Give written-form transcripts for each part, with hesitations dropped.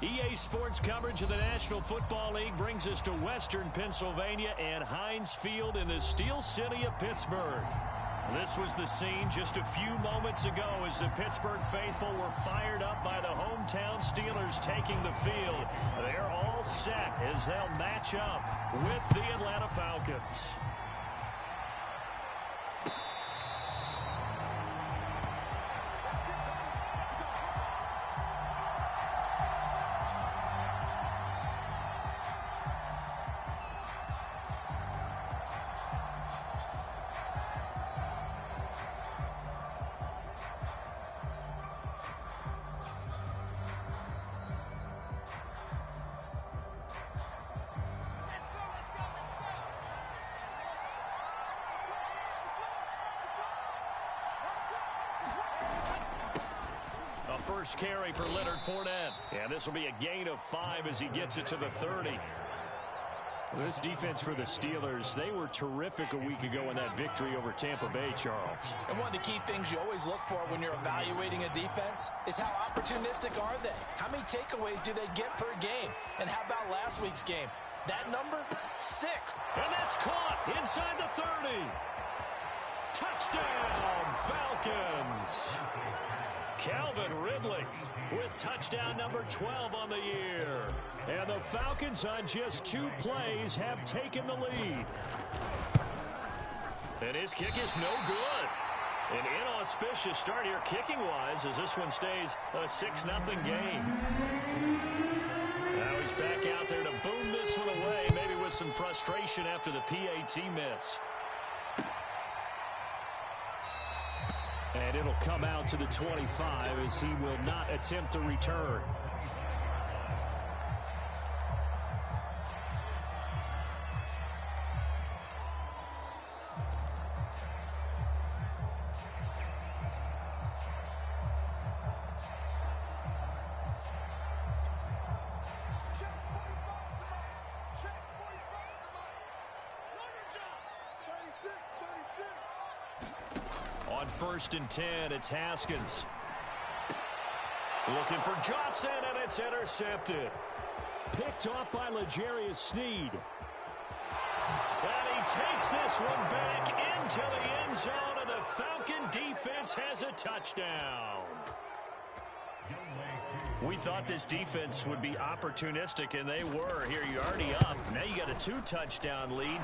EA Sports coverage of the National Football League brings us to Western Pennsylvania and Heinz Field in the Steel City of Pittsburgh. This was the scene just a few moments ago as the Pittsburgh faithful were fired up by the hometown Steelers taking the field. They're all set as they'll match up with the Atlanta Falcons. First carry for Leonard Fournette. And this will be a gain of 5 as he gets it to the 30. This defense for the Steelers, they were terrific a week ago in that victory over Tampa Bay, Charles. And one of the key things you always look for when you're evaluating a defense is how opportunistic are they? How many takeaways do they get per game? And how about last week's game? That number? 6. And that's caught inside the 30. Touchdown, Falcons. Calvin Ridley with touchdown number 12 on the year. And the Falcons on just 2 plays have taken the lead. And his kick is no good. An inauspicious start here kicking-wise as this one stays a 6-0 game. Now he's back out there to boom this one away, maybe with some frustration after the PAT miss. And it'll come out to the 25 as he will not attempt to return. On 1st and 10, it's Haskins. Looking for Johnson, and it's intercepted. Picked off by L'Jarius Sneed. And he takes this one back into the end zone, and the Falcon defense has a touchdown. We thought this defense would be opportunistic, and they were. Here, you're already up. Now you got a 2-touchdown lead.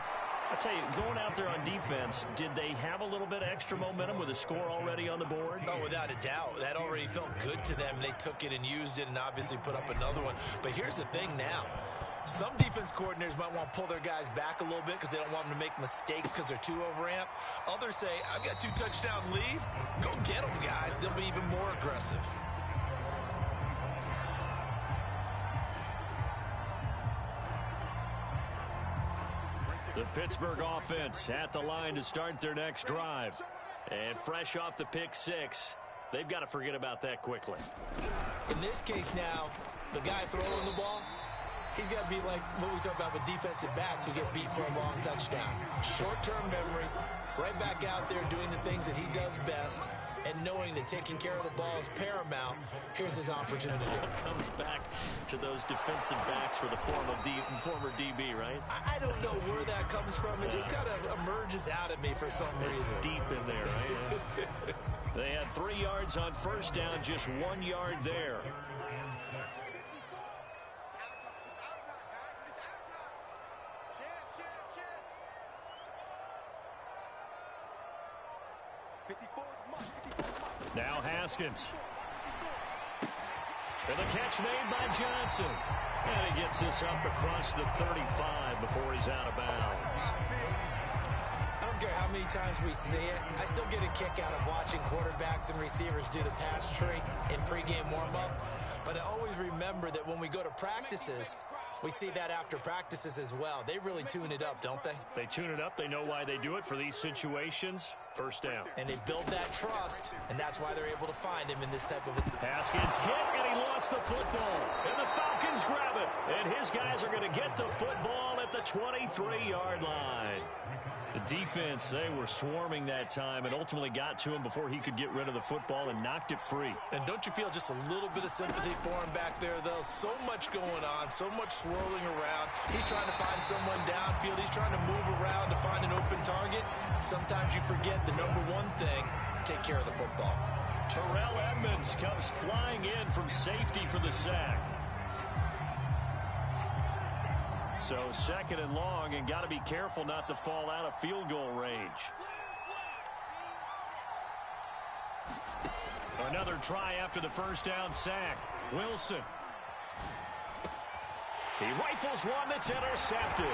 I tell you, going out there on defense, did they have a little bit of extra momentum with a score already on the board? Oh, without a doubt. That already felt good to them. They took it and used it and obviously put up another one. But here's the thing now. Some defense coordinators might want to pull their guys back a little bit because they don't want them to make mistakes because they're too overamped. Others say, I've got 2-touchdown lead. Go get them, guys. They'll be even more aggressive. The Pittsburgh offense at the line to start their next drive. And fresh off the pick 6, they've got to forget about that quickly. In this case now, the guy throwing the ball, he's got to be like what we talk about with defensive backs who get beat for a long touchdown. Short-term memory, right back out there doing the things that he does best, and knowing that taking care of the ball is paramount. Here's his opportunity. Comes back to those defensive backs for the former DB, right? I don't know where that comes from. It just kind of emerges out of me for some reason. It's deep in there, right? They had 3 yards on 1st down, just 1 yard there. Now Haskins. And the catch made by Johnson. And he gets this up across the 35 before he's out of bounds. I don't care how many times we see it. I still get a kick out of watching quarterbacks and receivers do the pass tree in pregame warm-up. But I always remember that when we go to practices, we see that after practices as well. They really tune it up, don't they? They tune it up. They know why they do it for these situations. 1st down. And they build that trust, and that's why they're able to find him in this type of... Haskins hit, and he lost the football. And the Falcons grab it. And his guys are going to get the football at the 23-yard line. The defense, they were swarming that time and ultimately got to him before he could get rid of the football and knocked it free. And don't you feel just a little bit of sympathy for him back there, though? So much going on, so much swirling around. He's trying to find someone downfield. He's trying to move around to find an open target. Sometimes you forget the number one thing, take care of the football. Terrell Edmonds comes flying in from safety for the sack. So 2nd and long, and got to be careful not to fall out of field goal range. Another try after the first down sack. Wilson. He rifles one that's intercepted.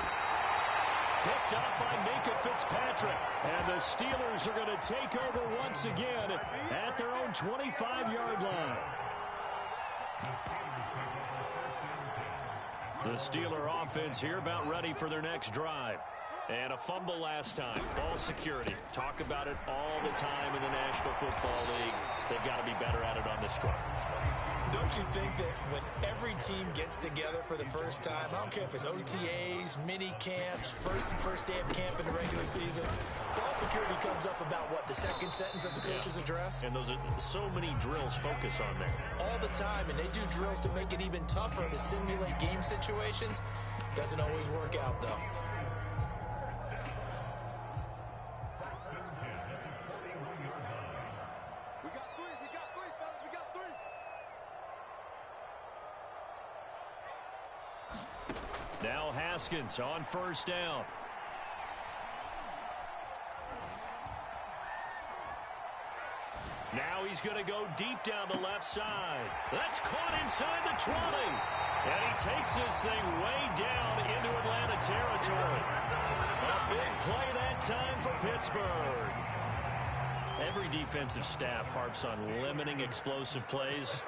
Picked up by Minkah Fitzpatrick. And the Steelers are going to take over once again at their own 25-yard line. The Steeler offense here about ready for their next drive. And a fumble last time. Ball security. Talk about it all the time in the National Football League. They've got to be better at it on this drive. Don't you think that when every team gets together for the first time, I don't care if it's OTAs, mini camps, first day of camp in the regular season, ball security comes up about what, the second sentence of the coach's address? And those are so many drills focus on that. All the time, and they do drills to make it even tougher to simulate game situations. Doesn't always work out, though. Now Haskins on first down. Now he's going to go deep down the left side. That's caught inside the 20. And he takes this thing way down into Atlanta territory. A big play that time for Pittsburgh. Every defensive staff harps on limiting explosive plays.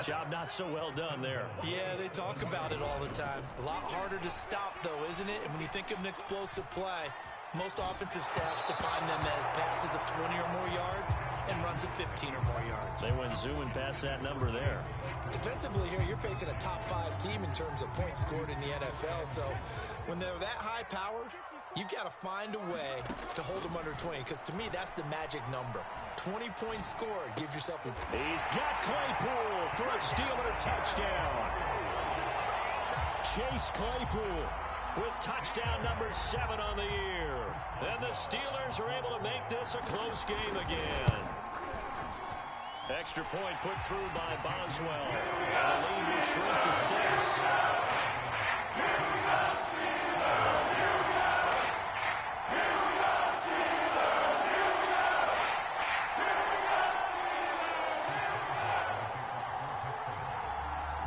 Job not so well done there. Yeah, they talk about it all the time. A lot harder to stop, though, isn't it? And when you think of an explosive play, most offensive staffs define them as passes of 20 or more yards and runs of 15 or more yards. They went zooming past that number there. Defensively here, you're facing a top-5 team in terms of points scored in the NFL. So when they're that high-powered, you've got to find a way to hold them under 20, because to me, that's the magic number. 20 points scored gives yourself a... He's got Claypool for a Steeler touchdown. Chase Claypool with touchdown number 7 on the year. And the Steelers are able to make this a close game again. Extra point put through by Boswell. The lead will shrink to 6.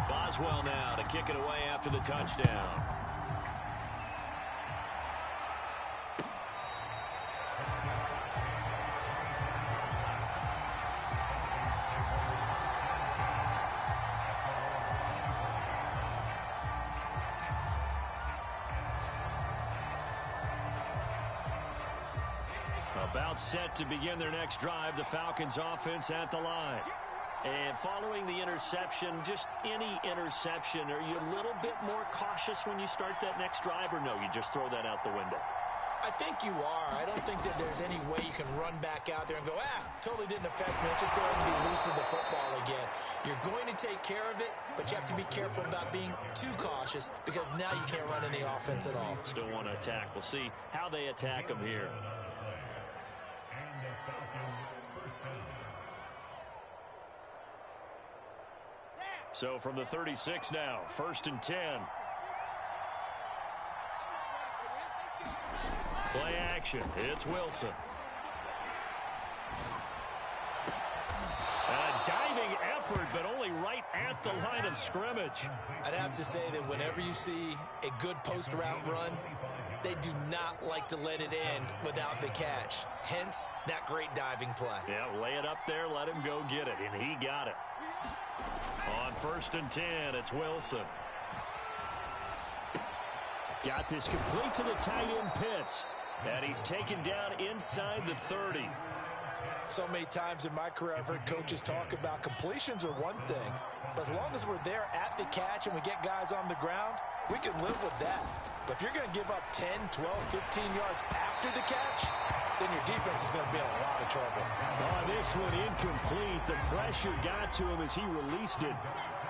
Boswell now to kick it away after the touchdown. About set to begin their next drive, the Falcons offense at the line. And following the interception, just any interception, are you a little bit more cautious when you start that next drive, or no, you just throw that out the window? I think you are. I don't think that there's any way you can run back out there and go, totally didn't affect me. Let's just go ahead and be loose with the football again. You're going to take care of it, but you have to be careful about being too cautious, because now you can't run any offense at all. Still want to attack. We'll see how they attack them here. So from the 36 now, 1st and 10. Play action. It's Wilson. A diving effort, but only right at the line of scrimmage. I'd have to say that whenever you see a good post route run, they do not like to let it end without the catch. Hence, that great diving play. Yeah, lay it up there, let him go get it, and he got it. On 1st and 10, it's Wilson. Got this complete to the tight end Pitts. And he's taken down inside the 30. So many times in my career, I've heard coaches talk about completions are one thing, but as long as we're there at the catch and we get guys on the ground, We can live with that. But if you're going to give up 10, 12, 15 yards after the catch, then your defense is going to be in a lot of trouble. Oh, this one incomplete. The pressure got to him as he released it.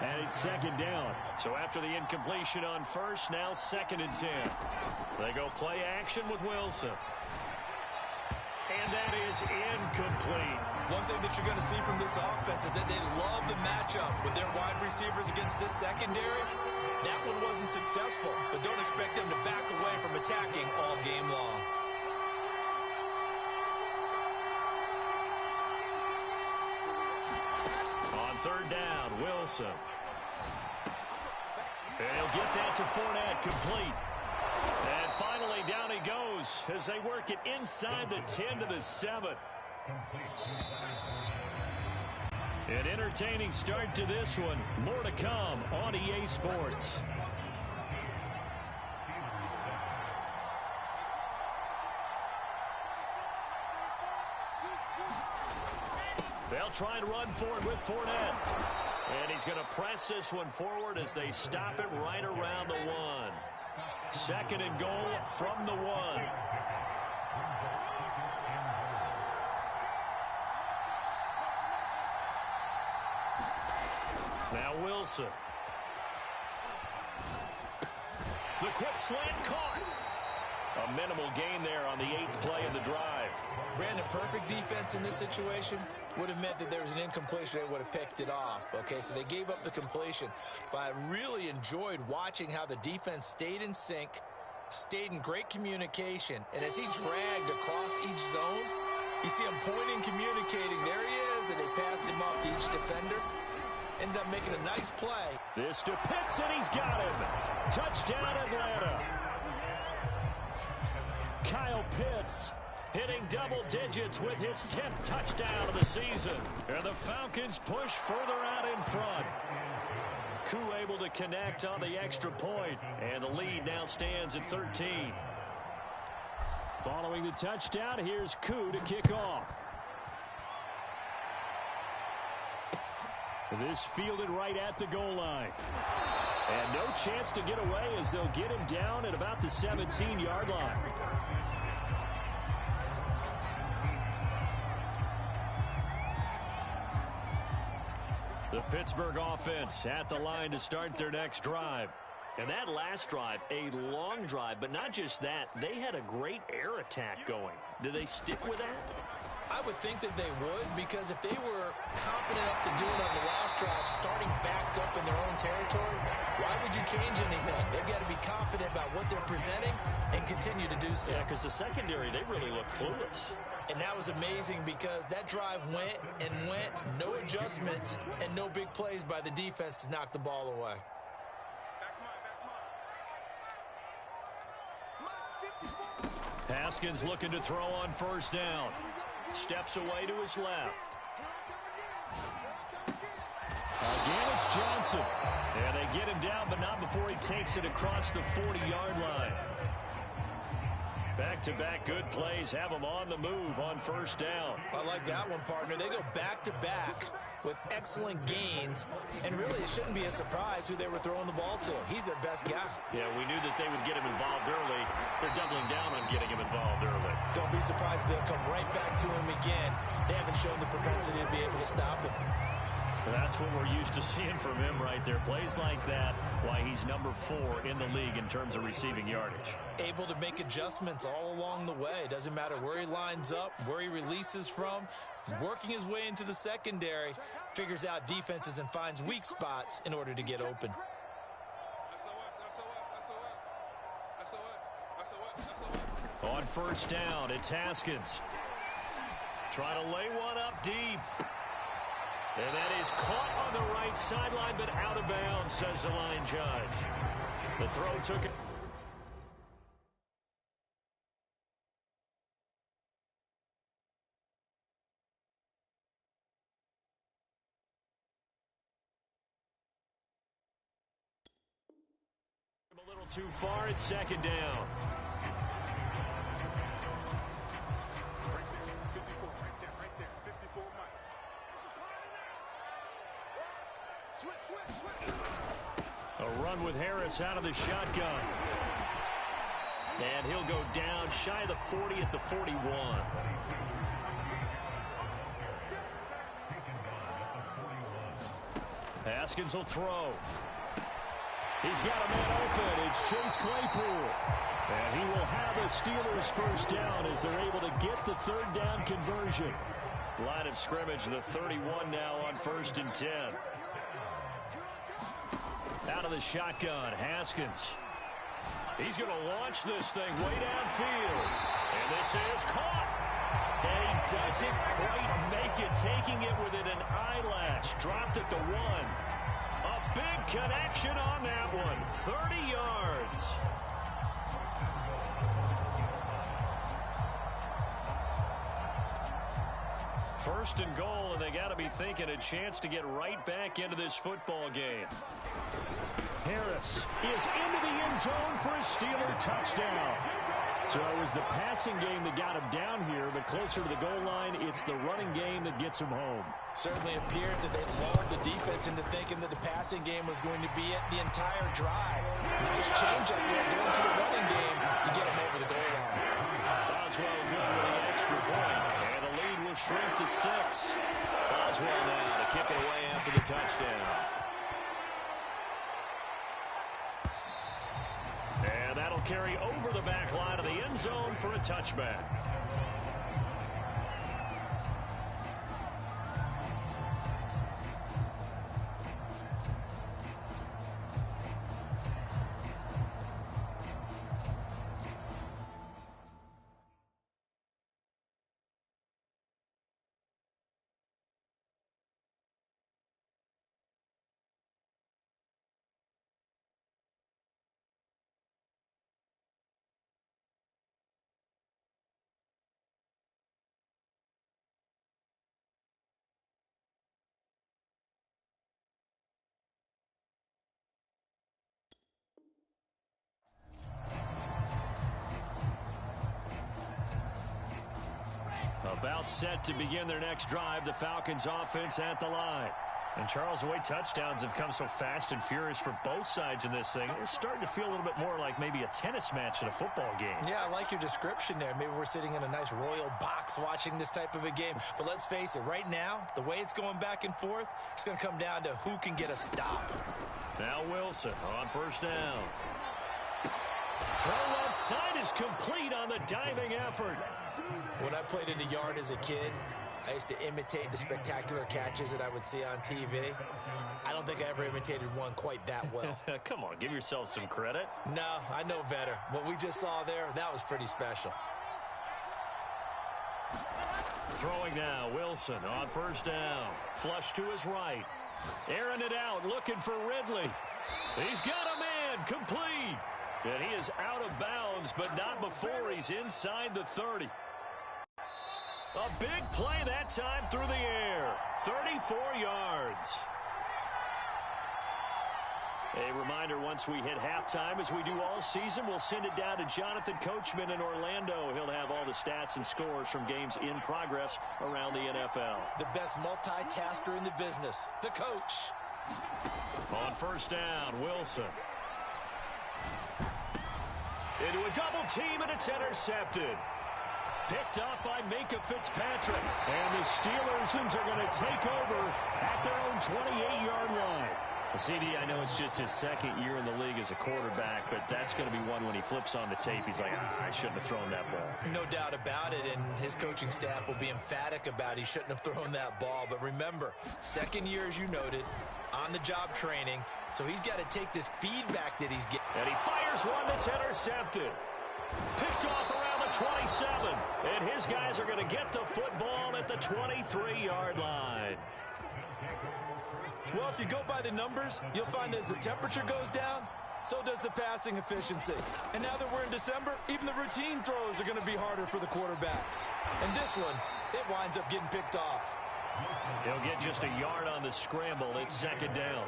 And it's second down. So after the incompletion on first, now 2nd and 10. They go play action with Wilson. And that is incomplete. One thing that you're going to see from this offense is that they love the matchup with their wide receivers against this secondary. That one wasn't successful, but don't expect them to back away from attacking all game long. On 3rd down, Wilson. And he'll get that to Fournette, complete. And finally, down he goes as they work it inside the 10 to the 7. An entertaining start to this one. More to come on EA Sports. They'll try and run for it with Fournette. And he's going to press this one forward as they stop it right around the 1. 2nd and goal from the 1. Now Wilson. The quick slant caught. A minimal gain there on the 8th play of the drive. Brandon, perfect defense in this situation would have meant that there was an incompletion. They would have picked it off. Okay, so they gave up the completion. But I really enjoyed watching how the defense stayed in sync, stayed in great communication. And as he dragged across each zone, you see him pointing, communicating. There he is, and they passed him off to each defender. Ended up making a nice play. This to Pitts, and he's got him. Touchdown, Atlanta. Kyle Pitts hitting double digits with his 10th touchdown of the season. And the Falcons push further out in front. Koo able to connect on the extra point, and the lead now stands at 13. Following the touchdown, here's Koo to kick off. This fielded right at the goal line. And no chance to get away as they'll get him down at about the 17-yard line. The Pittsburgh offense at the line to start their next drive. And that last drive, a long drive, but not just that. They had a great air attack going. Do they stick with that? I would think that they would, because if they were confident enough to do it on the last drive, starting backed up in their own territory, why would you change anything? They've got to be confident about what they're presenting and continue to do so. Yeah, because the secondary, they really look clueless. And that was amazing because that drive went and went, no adjustments, and no big plays by the defense to knock the ball away. Haskins looking to throw on 1st down. Steps away to his left. Again, it's Johnson. And they get him down, but not before he takes it across the 40-yard line. Back-to-back good plays have him on the move on 1st down. I like that one, partner. They go back-to-back with excellent gains, and really it shouldn't be a surprise who they were throwing the ball to. He's their best guy. Yeah, we knew that they would get him involved early. They're doubling down on getting him involved early. Don't be surprised if they'll come right back to him again. They haven't shown the propensity to be able to stop him. That's what we're used to seeing from him right there. Plays like that, why he's number 4 in the league in terms of receiving yardage. Able to make adjustments all along the way. Doesn't matter where he lines up, where he releases from. Working his way into the secondary, figures out defenses and finds weak spots in order to get open. On 1st down, it's Haskins. Trying to lay one up deep. And that is caught on the right sideline, but out of bounds, says the line judge. The throw took it. A little too far, it's 2nd down. A run with Harris out of the shotgun. And he'll go down shy of the 40 at the 41. Haskins will throw. He's got a man open. It's Chase Claypool. And he will have a Steelers first down as they're able to get the third down conversion. Line of scrimmage, the 31 now on 1st and 10. Out of the shotgun, Haskins. He's going to launch this thing way downfield. And this is caught. And he doesn't quite make it, taking it within an eyelash. Dropped at the 1. A big connection on that one. 30 yards. First and goal, and they got to be thinking a chance to get right back into this football game. Harris is into the end zone for a Steeler touchdown. So it was the passing game that got him down here, but closer to the goal line, it's the running game that gets him home. Certainly appears that they lulled the defense into thinking that the passing game was going to be it the entire drive. Nice change up there going to the running game to get him over the goal line. Boswell good with the extra point, and the lead will shrink to 6. Boswell now to kick it away after the touchdown. And that'll carry over the back line of the end zone for a touchback. About set to begin their next drive, the Falcons offense at the line. And Charles, the way touchdowns have come so fast and furious for both sides in this thing, it's starting to feel a little bit more like maybe a tennis match in a football game. Yeah, I like your description there. Maybe we're sitting in a nice royal box watching this type of a game. But let's face it, right now, the way it's going back and forth, it's going to come down to who can get a stop. Now Wilson on first down. Throw left side is complete on the diving effort. When I played in the yard as a kid, I used to imitate the spectacular catches that I would see on TV. I don't think I ever imitated one quite that well. Come on, give yourself some credit. No, I know better. What we just saw there, that was pretty special. Throwing now, Wilson on first down. Flush to his right. Airing it out, looking for Ridley. He's got a man, complete. And he is out of bounds, but not before he's inside the 30. A big play that time through the air. 34 yards. A reminder, once we hit halftime, as we do all season, we'll send it down to Jonathan Coachman in Orlando. He'll have all the stats and scores from games in progress around the NFL. The best multitasker in the business, the coach. On first down, Wilson. Into a double team, and it's intercepted. Picked up by Minkah Fitzpatrick. And the Steelers are going to take over at their own 28-yard line. CD, I know it's just his second year in the league as a quarterback, but that's going to be one when he flips on the tape. He's like, I shouldn't have thrown that ball. No doubt about it, and his coaching staff will be emphatic about he shouldn't have thrown that ball. But remember, second year, as you noted, on-the-job training, so he's got to take this feedback that he's getting. And he fires one that's intercepted. Picked off around the 27, and his guys are going to get the football at the 23-yard line. Well, if you go by the numbers, you'll find as the temperature goes down, so does the passing efficiency. And now that we're in December, even the routine throws are going to be harder for the quarterbacks. And this one, it winds up getting picked off. He'll get just a yard on the scramble. It's second down.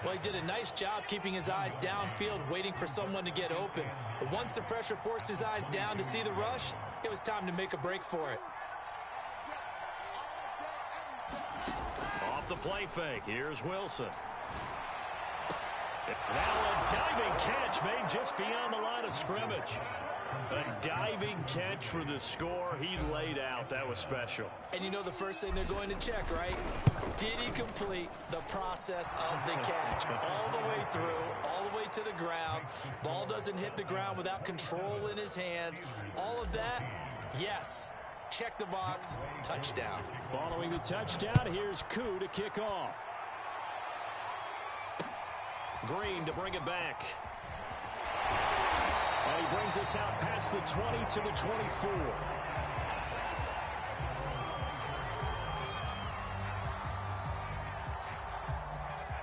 Well, he did a nice job keeping his eyes downfield, waiting for someone to get open. But once the pressure forced his eyes down to see the rush, it was time to make a break for it. Off the play fake, here's Wilson. Now a diving catch made just beyond the line of scrimmage. A diving catch for the score. He laid out. That was special. And you know the first thing they're going to check, right? Did he complete the process of the catch? All the way through, all the way to the ground. Ball doesn't hit the ground without control in his hands. All of that, yes. Check the box. Touchdown. Following the touchdown, here's Koo to kick off. Green to bring it back. And he brings us out past the 20 to the 24.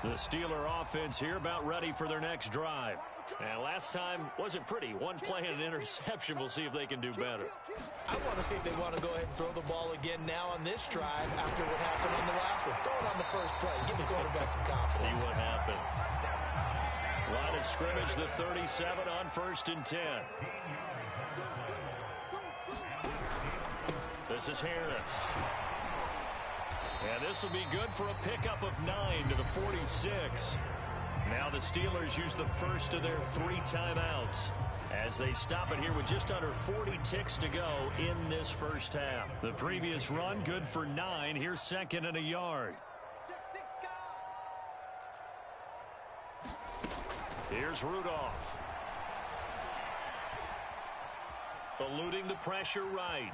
The Steeler offense here about ready for their next drive. And last time wasn't pretty. One play and an interception. We'll see if they can do better. I want to see if they want to go ahead and throw the ball again now on this drive after what happened on the last one. Throw it on the first play. Give the quarterback some confidence. See what happens. Line of scrimmage, the 37 on 1st and 10. This is Harris. And this will be good for a pickup of 9 to the 46. Now the Steelers use the first of their 3 timeouts as they stop it here with just under 40 ticks to go in this first half. The previous run good for 9. Here's 2nd and a yard. Here's Rudolph. Eluding the pressure right.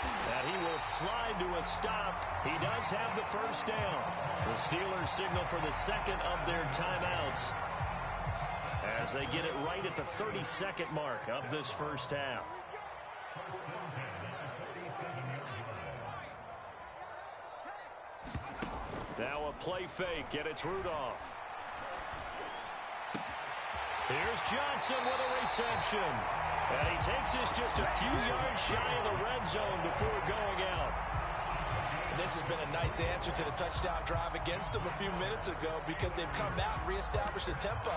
And he will slide to a stop. He does have the first down. The Steelers signal for the second of their timeouts as they get it right at the 32nd mark of this first half. Now a play fake, and it's Rudolph. Here's Johnson with a reception. And he takes this just a few yards shy of the red zone before going out. And this has been a nice answer to the touchdown drive against them a few minutes ago because they've come out and reestablished the tempo.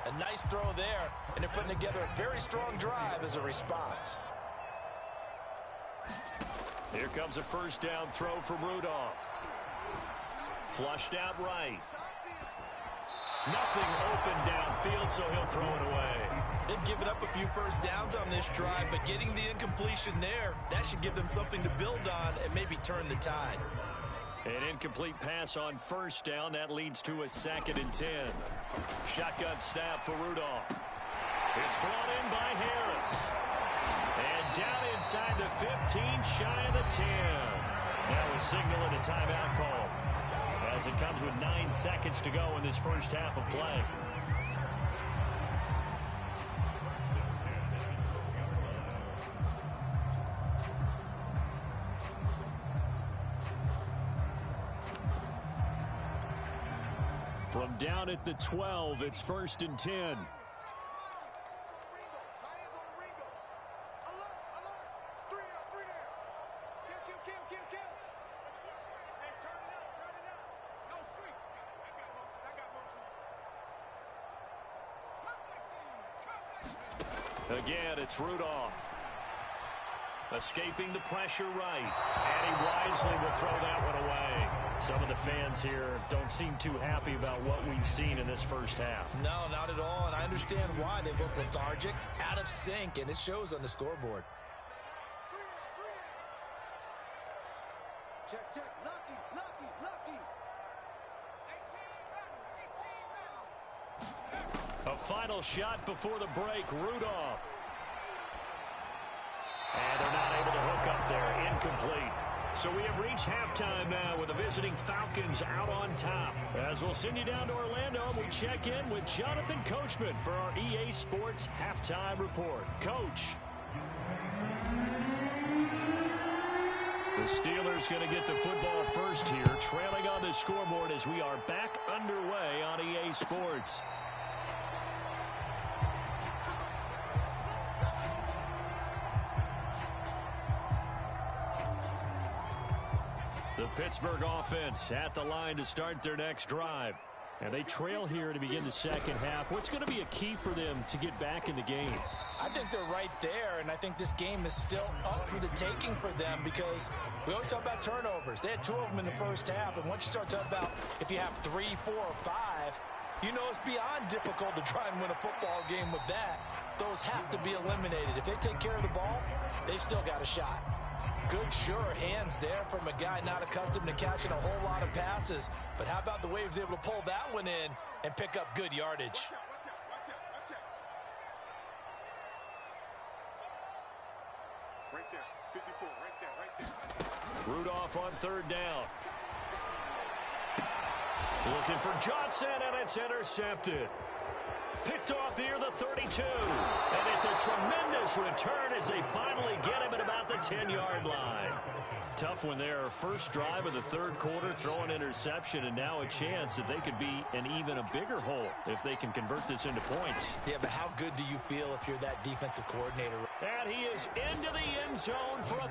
A nice throw there, and they're putting together a very strong drive as a response. Here comes a first down throw from Rudolph. Flushed out right. Nothing open downfield, so he'll throw it away. They've given up a few first downs on this drive, but getting the incompletion there, that should give them something to build on and maybe turn the tide. An incomplete pass on first down. That leads to a 2nd and 10. Shotgun snap for Rudolph. It's brought in by Harris. And down inside the 15, shy of the 10. That was signaling a timeout call, as it comes with 9 seconds to go in this first half of play. From down at the 12, it's 1st and 10. Again, it's Rudolph. Escaping the pressure right. And he wisely will throw that one away. Some of the fans here don't seem too happy about what we've seen in this first half. No, not at all, and I understand why. They look lethargic, out of sync, and it shows on the scoreboard. Check, check, lucky. A final shot before the break, Rudolph. And they're not able to hook up there, incomplete. So we have reached halftime now with the visiting Falcons out on top. As we'll send you down to Orlando, and we check in with Jonathan Coachman for our EA Sports Halftime Report. Coach. The Steelers going to get the football first here, trailing on the scoreboard as we are back underway on EA Sports. The Pittsburgh offense at the line to start their next drive. And they trail here to begin the second half. What's going to be a key for them to get back in the game? I think they're right there, and I think this game is still up for the taking for them because we always talk about turnovers. They had 2 of them in the first half, and once you start talking about if you have 3, 4, or 5, You know it's beyond difficult to try and win a football game with that. Those have to be eliminated. If they take care of the ball, they've still got a shot. Good, sure hands there from a guy not accustomed to catching a whole lot of passes. But how about the way he was able to pull that one in and pick up good yardage? Right there, 54, right there. Rudolph on third down. Looking for Johnson, and it's intercepted. Picked off near the 32. And it's a tremendous return as they finally get him at about the 10-yard line. Tough one there. First drive of the third quarter, throw an interception, and now a chance that they could be in even a bigger hole if they can convert this into points. Yeah, but how good do you feel if you're that defensive coordinator? And he is into the end zone for a